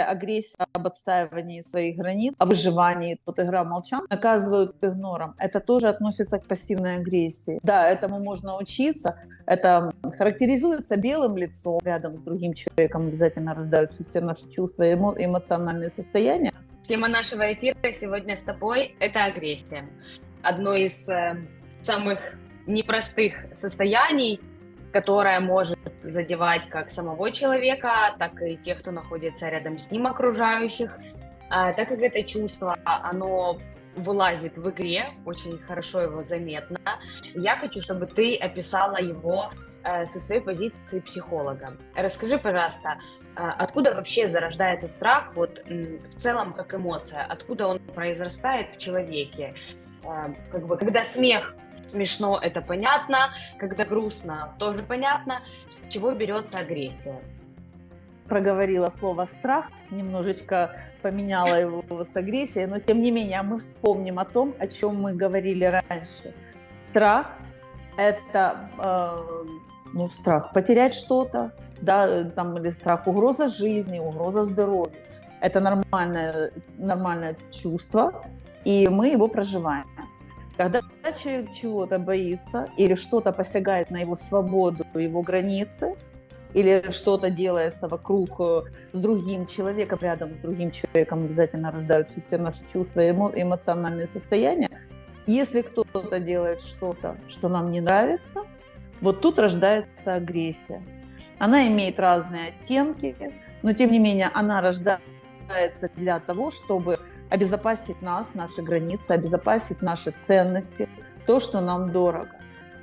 агрессия об отстаивании своих границ, о выживании, вот игра молчан, наказывают игнором. Это тоже относится к пассивной агрессии. Да, этому можно учиться. Это характеризуется белым лицом. Рядом с другим человеком обязательно рождаются все наши чувства и эмоциональные состояния. Тема нашего эфира сегодня с тобой – это агрессия. Одно из самых непростых состояний, которое может задевать как самого человека, так и тех, кто находится рядом с ним, окружающих. Так как это чувство, оно вылазит в игре, очень хорошо его заметно, я хочу, чтобы ты описала его со своей позиции психолога. Расскажи, пожалуйста, откуда вообще зарождается страх, вот в целом как эмоция, откуда он произрастает в человеке? Когда смех смешно, это понятно, когда грустно, тоже понятно, с чего берется агрессия. Проговорила слово «страх», немножечко поменяла его с агрессией, но тем не менее мы вспомним о том, о чем мы говорили раньше. Страх – это страх потерять что-то, да, там, или страх, угроза жизни, угроза здоровью. Это нормальное чувство, и мы его проживаем. Когда человек чего-то боится или что-то посягает на его свободу, его границы, или что-то делается вокруг с другим человеком, рядом с другим человеком обязательно рождаются все наши чувства и эмоциональные состояния. Если кто-то делает что-то, что нам не нравится, вот тут рождается агрессия. Она имеет разные оттенки, но тем не менее она рождается для того, чтобы обезопасить нас, наши границы, обезопасить наши ценности, то, что нам дорого.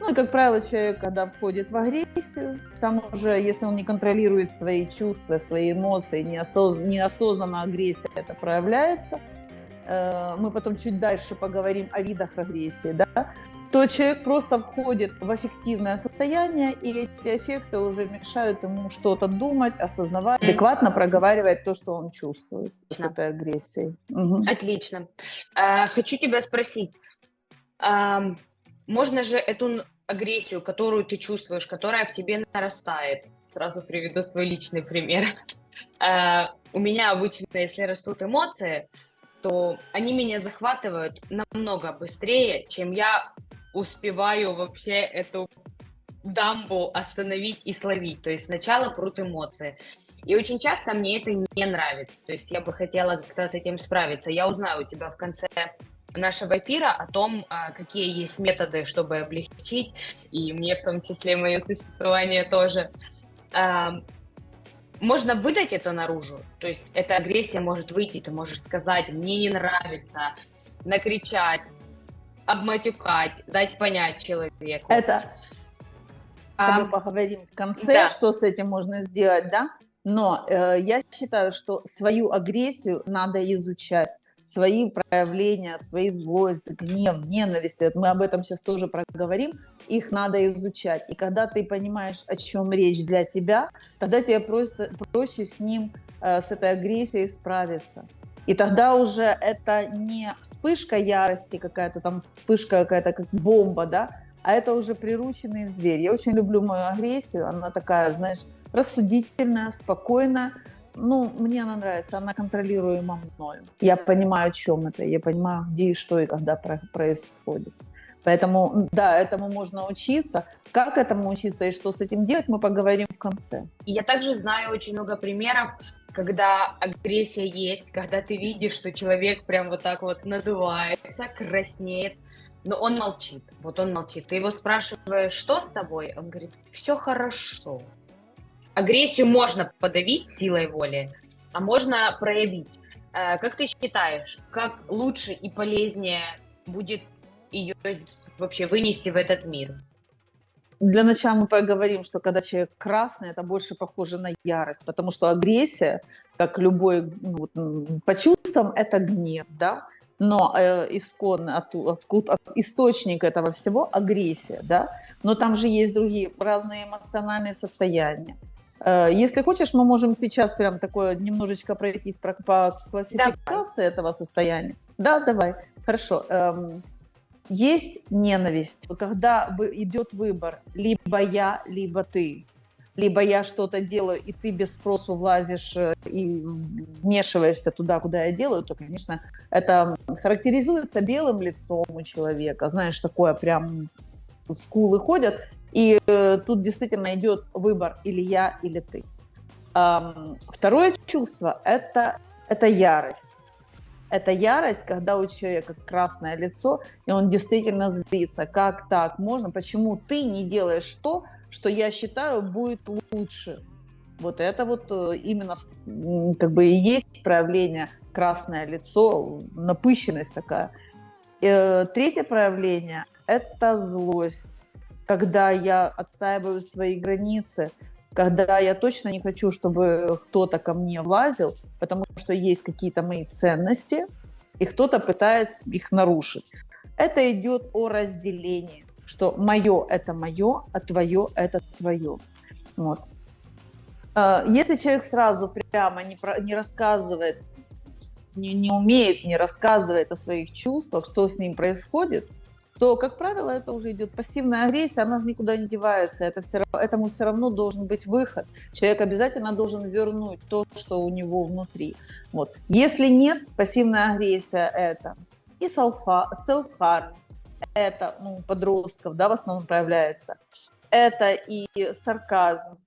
Ну и, как правило, человек, когда входит в агрессию, там уже, если он не контролирует свои чувства, свои эмоции, неосознанно агрессия это проявляется, мы потом чуть дальше поговорим о видах агрессии, да, то человек просто входит в аффективное состояние, и эти эффекты уже мешают ему что-то думать, осознавать, адекватно проговаривать то, что он чувствует с этой агрессией. Угу. Отлично. Хочу тебя спросить, можно же эту агрессию, которую ты чувствуешь, которая в тебе нарастает, сразу приведу свой личный пример. У меня обычно, если растут эмоции, то они меня захватывают намного быстрее, чем я успеваю вообще эту дамбу остановить и словить. То есть сначала прут эмоции. И очень часто мне это не нравится. То есть я бы хотела как-то с этим справиться. Я узнаю у тебя в конце нашего эфира о том, какие есть методы, чтобы облегчить, и мне в том числе мое существование тоже. Можно выдать это наружу, то есть эта агрессия может выйти, ты можешь сказать: мне не нравится, накричать, обматюкать, дать понять человеку. Это с тобой поговорим в конце, да, что с этим можно сделать, да? Но я считаю, что свою агрессию надо изучать. Свои проявления, свои злость, гнев, ненависть, мы об этом сейчас тоже проговорим, их надо изучать. И когда ты понимаешь, о чем речь для тебя, тогда тебе проще с ним, с этой агрессией справиться. И тогда уже это не вспышка ярости какая-то, там вспышка какая-то как бомба, да, а это уже прирученный зверь. Я очень люблю мою агрессию, она такая, знаешь, рассудительная, спокойная. Ну, мне она нравится, она контролируема мною. Я понимаю, о чем это, я понимаю, где и что и когда происходит. Поэтому, да, этому можно учиться. Как этому учиться и что с этим делать, мы поговорим в конце. Я также знаю очень много примеров, когда агрессия есть, когда ты видишь, что человек прям вот так вот надувается, краснеет, но он молчит. Вот он молчит. Ты его спрашиваешь: что с тобой? Он говорит: все хорошо. Агрессию можно подавить силой воли, а можно проявить. Как ты считаешь, как лучше и полезнее будет ее вообще вынести в этот мир? Для начала мы поговорим, что когда человек красный, это больше похоже на ярость, потому что агрессия, как любой, по чувствам, это гнев, да? Но исконно источник этого всего агрессия, да? Но там же есть другие разные эмоциональные состояния. Если хочешь, мы можем сейчас прям такое немножечко пройтись по классификации этого состояния. Да, давай. Хорошо. Есть ненависть, когда идет выбор: либо я, либо ты. либо я что-то делаю, и ты без спросу влазишь и вмешиваешься туда, куда я делаю, то, конечно, это характеризуется белым лицом у человека. Знаешь, такое прям скулы ходят, и тут действительно идет выбор или я, или ты. Второе чувство – это ярость. Это ярость, когда у человека красное лицо, и он действительно злится. Как так можно? Почему ты не делаешь то, что я считаю будет лучше? Вот это вот именно как бы и есть проявление красное лицо, напыщенность такая. Третье проявление – это злость. Когда я отстаиваю свои границы, когда я точно не хочу, чтобы кто-то ко мне влазил, потому что есть какие-то мои ценности, и кто-то пытается их нарушить. Это идет о разделении, что мое – это мое, а твое – это твое. Вот. Если человек сразу прямо не рассказывает, не умеет, не рассказывает о своих чувствах, что с ним происходит, то, как правило, это уже идет пассивная агрессия, она же никуда не девается, этому все равно должен быть выход. Человек обязательно должен вернуть то, что у него внутри. Вот. Если нет, пассивная агрессия – это и self-harm, это подростков, да, в основном проявляется, это и сарказм,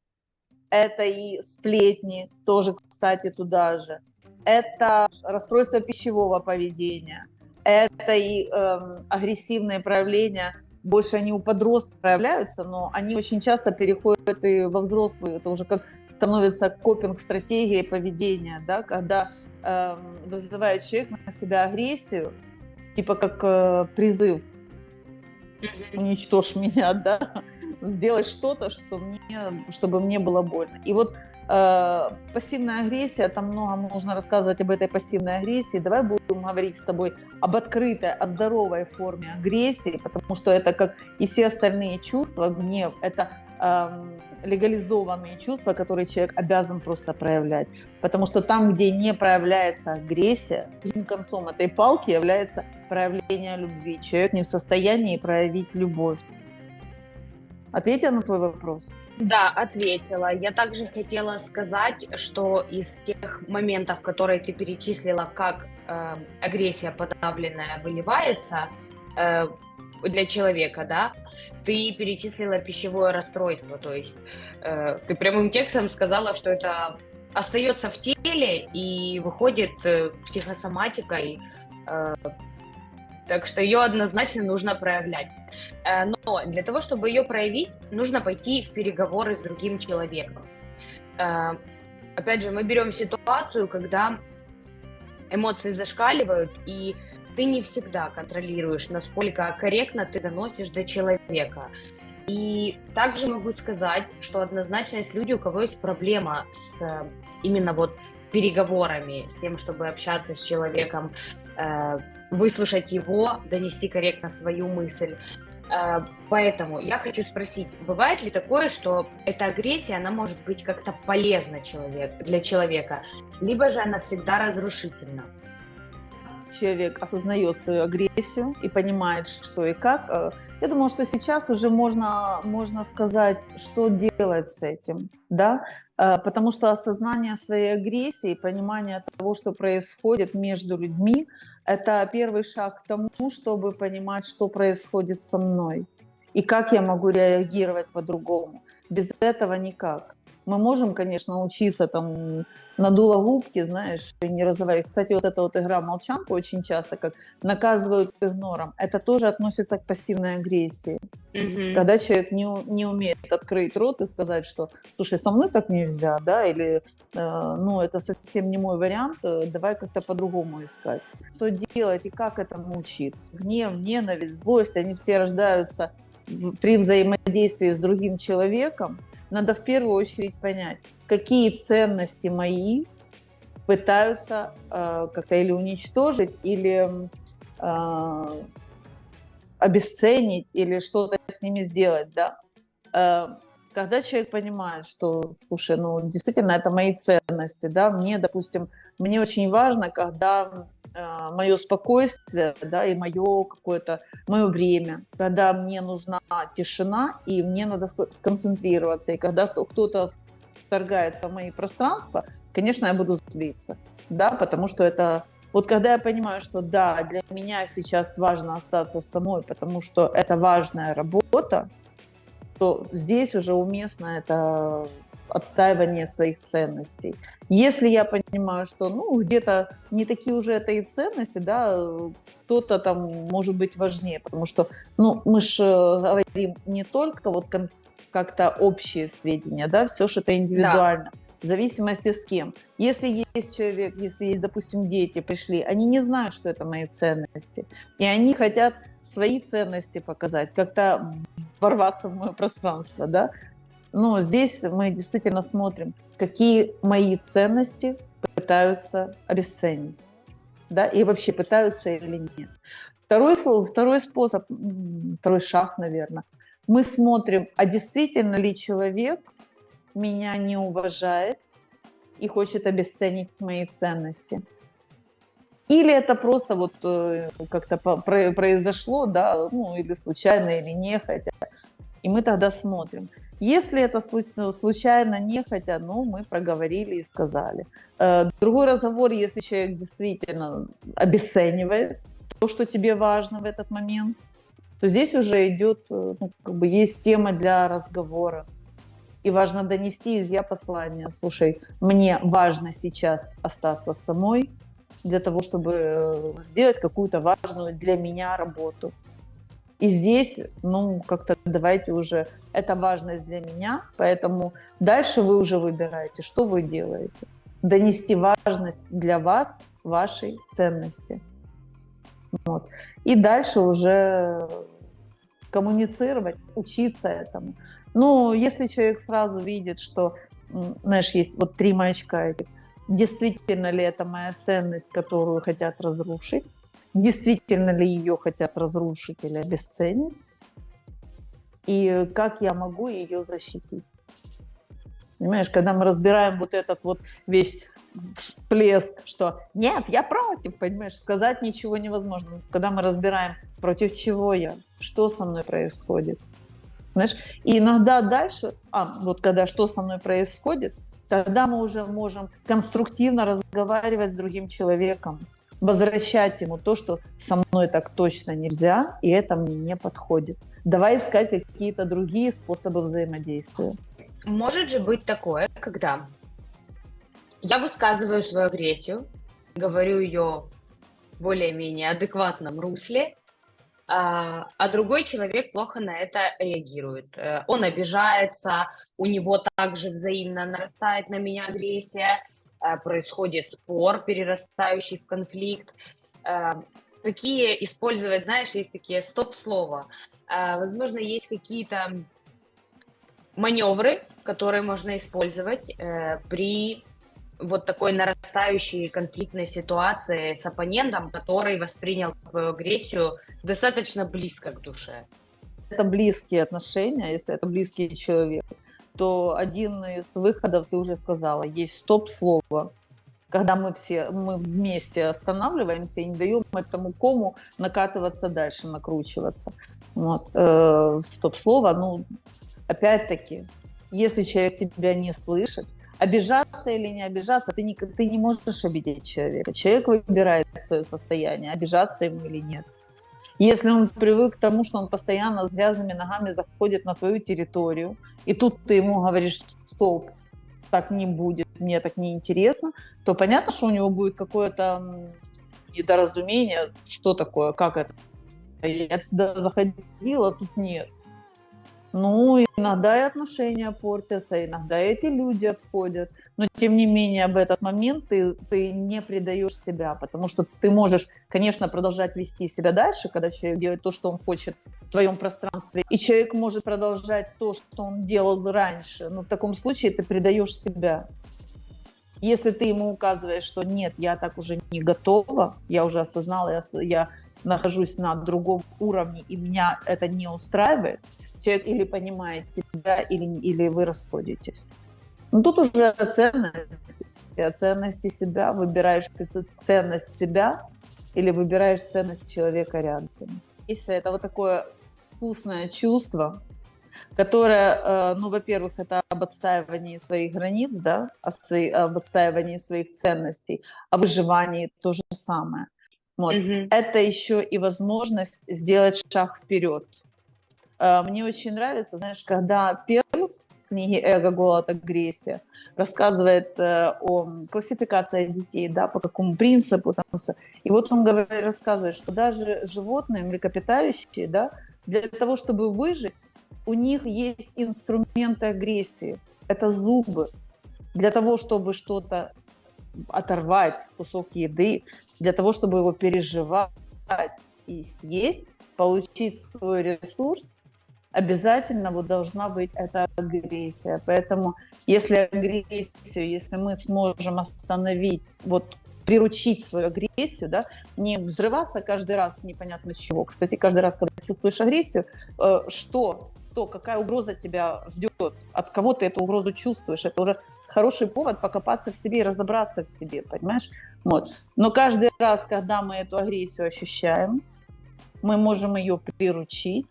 это и сплетни, тоже, кстати, туда же, это расстройство пищевого поведения, это и агрессивные проявления, больше они у подростков проявляются, но они очень часто переходят и во взрослую. Это уже как становится копинг-стратегией поведения, да, когда вызывает человек на себя агрессию, типа как призыв «уничтожь меня», да, сделай что-то, чтобы мне было больно. И вот пассивная агрессия, там много можно рассказывать об этой пассивной агрессии. Давай будем говорить с тобой об открытой, о здоровой форме агрессии, потому что это, как и все остальные чувства, гнев, это легализованные чувства, которые человек обязан просто проявлять. Потому что там, где не проявляется агрессия, другим концом этой палки является проявление любви. Человек не в состоянии проявить любовь. Ответила на твой вопрос? Да, ответила. Я также хотела сказать, что из тех моментов, которые ты перечислила, как агрессия подавленная выливается для человека, да, ты перечислила пищевое расстройство, то есть ты прямым текстом сказала, что это остается в теле и выходит психосоматикой, так что ее однозначно нужно проявлять. Но для того, чтобы ее проявить, нужно пойти в переговоры с другим человеком. Опять же, мы берем ситуацию, когда эмоции зашкаливают, и ты не всегда контролируешь, насколько корректно ты доносишь до человека. И также могу сказать, что однозначно есть люди, у кого есть проблема с именно вот переговорами, с тем, чтобы общаться с человеком, выслушать его, донести корректно свою мысль. Поэтому я хочу спросить, бывает ли такое, что эта агрессия, она может быть как-то полезна для человека, либо же она всегда разрушительна? Человек осознает свою агрессию и понимает, что и как. Я думаю, что сейчас уже можно сказать, что делать с этим, да, потому что осознание своей агрессии, понимание того, что происходит между людьми, это первый шаг к тому, чтобы понимать, что происходит со мной и как я могу реагировать по-другому. Без этого никак. Мы можем, конечно, учиться там надула губки, знаешь, и не разговаривать. Кстати, вот эта вот игра молчанку очень часто как наказывают игнором. Это тоже относится к пассивной агрессии. Когда человек не умеет открыть рот и сказать, что, слушай, со мной так нельзя, да, или, ну, это совсем не мой вариант, давай как-то по-другому искать. Что делать и как этому учиться? Гнев, ненависть, злость, они все рождаются при взаимодействии с другим человеком. Надо в первую очередь понять, какие ценности мои пытаются как-то или уничтожить, или обесценить, или что-то с ними сделать, да. Когда человек понимает, что, слушай, ну, действительно, это мои ценности, да, мне, допустим, мне очень важно, когда мое спокойствие, да, и мое какое-то мое время, когда мне нужна тишина и мне надо сконцентрироваться. И когда кто-то вторгается в мои пространства, конечно, я буду злиться, да, потому что это вот когда я понимаю, что да, для меня сейчас важно остаться самой, потому что это важная работа, то здесь уже уместно это отстаивание своих ценностей. Если я понимаю, что ну, где-то не такие уже это и ценности, да, кто-то там может быть важнее, потому что ну, мы же говорим не только вот как-то общие сведения, да, все же это Да, индивидуально, в зависимости с кем. Если есть человек, если есть, допустим, дети пришли, они не знают, что это мои ценности, и они хотят свои ценности показать, как-то ворваться в мое пространство, да. Но здесь мы действительно смотрим, какие мои ценности пытаются обесценить, да, и вообще пытаются или нет. Второй способ, второй шаг, наверное. Мы смотрим, а действительно ли человек меня не уважает и хочет обесценить мои ценности. Или это просто вот как-то произошло, да, ну или случайно, или нехотя. И мы тогда смотрим. Если это случайно, нехотя, ну, мы проговорили и сказали. Другой разговор, если человек действительно обесценивает то, что тебе важно в этот момент, то здесь уже идет, ну, как бы есть тема для разговора. И важно донести из я послание. Слушай, мне важно сейчас остаться самой для того, чтобы сделать какую-то важную для меня работу. И здесь, ну, как-то давайте уже, это важность для меня, поэтому дальше вы уже выбираете, что вы делаете. Донести важность для вас, вашей ценности. Вот. И дальше уже коммуницировать, учиться этому. Ну, если человек сразу видит, что, знаешь, есть вот 3 маячка этих, действительно ли это моя ценность, которую хотят разрушить, действительно ли ее хотят разрушить или обесценить, и как я могу ее защитить. Понимаешь, когда мы разбираем вот этот вот весь всплеск, что нет, я против, понимаешь, сказать ничего невозможно. Когда мы разбираем, против чего я, что со мной происходит. Знаешь, и иногда дальше, вот когда что со мной происходит, тогда мы уже можем конструктивно разговаривать с другим человеком, возвращать ему то, что со мной так точно нельзя, и это мне не подходит. Давай искать какие-то другие способы взаимодействия. может же быть такое, когда я высказываю свою агрессию, говорю ее в более-менее адекватном русле, а другой человек плохо на это реагирует. Он обижается, у него также взаимно нарастает на меня агрессия, происходит спор, перерастающий в конфликт. Какие использовать, знаешь, есть такие стоп-слова. Возможно, есть какие-то маневры, которые можно использовать при вот такой нарастающей конфликтной ситуации с оппонентом, который воспринял твою агрессию достаточно близко к душе. Это близкие отношения, если это близкий человек, то один из выходов, ты уже сказала, есть стоп-слово. Когда мы вместе останавливаемся и не даем этому кому накатываться дальше, накручиваться. Вот. Стоп-слово, ну, опять-таки, если человек тебя не слышит, обижаться или не обижаться, ты не можешь обидеть человека. Человек выбирает свое состояние, обижаться ему или нет. Если он привык к тому, что он постоянно с грязными ногами заходит на твою территорию, и тут ты ему говоришь: стоп, так не будет, мне так не интересно, то понятно, что у него будет какое-то недоразумение, что такое, как это. Я всегда заходила, а тут нет. Ну, иногда и отношения портятся, иногда эти люди отходят. Но, тем не менее, в этот момент ты не предаешь себя, потому что ты можешь, конечно, продолжать вести себя дальше, когда человек делает то, что он хочет в твоем пространстве, и человек может продолжать то, что он делал раньше, но в таком случае ты предаешь себя. Если ты ему указываешь, что нет, я так уже не готова, я уже осознала, я нахожусь на другом уровне, и меня это не устраивает, человек или понимает тебя, или вы расходитесь. Ну, тут уже ценности себя, выбираешь ценность себя, или выбираешь ценность человека рядом. Агрессия – это вот такое вкусное чувство, которое, ну, во-первых, это об отстаивании своих границ, да, об отстаивании своих ценностей, о выживании то же самое. Вот. Мгм. Это еще и возможность сделать шаг вперед. Мне очень нравится, знаешь, когда Перлс в книге «Эго, голод, агрессия» рассказывает о классификации детей, да, по какому принципу там всё. И вот он рассказывает, что даже животные, млекопитающие, да, для того, чтобы выжить, у них есть инструменты агрессии. Это зубы. Для того, чтобы что-то оторвать, кусок еды, для того, чтобы его переживать и съесть, получить свой ресурс, обязательно вот должна быть эта агрессия. Поэтому если мы сможем остановить, вот приручить свою агрессию, да, не взрываться каждый раз непонятно чего. Кстати, каждый раз, когда чувствуешь агрессию, какая угроза тебя ждет, от кого ты эту угрозу чувствуешь, это уже хороший повод покопаться в себе и разобраться в себе, понимаешь? Вот. Но каждый раз, когда мы эту агрессию ощущаем, мы можем ее приручить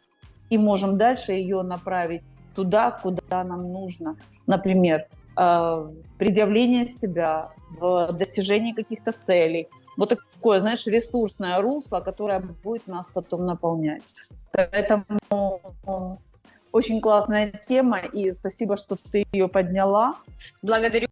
и можем дальше ее направить туда, куда нам нужно. Например, предъявление себя, в достижении каких-то целей. Вот такое, знаешь, ресурсное русло, которое будет нас потом наполнять. Поэтому очень классная тема, и спасибо, что ты ее подняла. Благодарю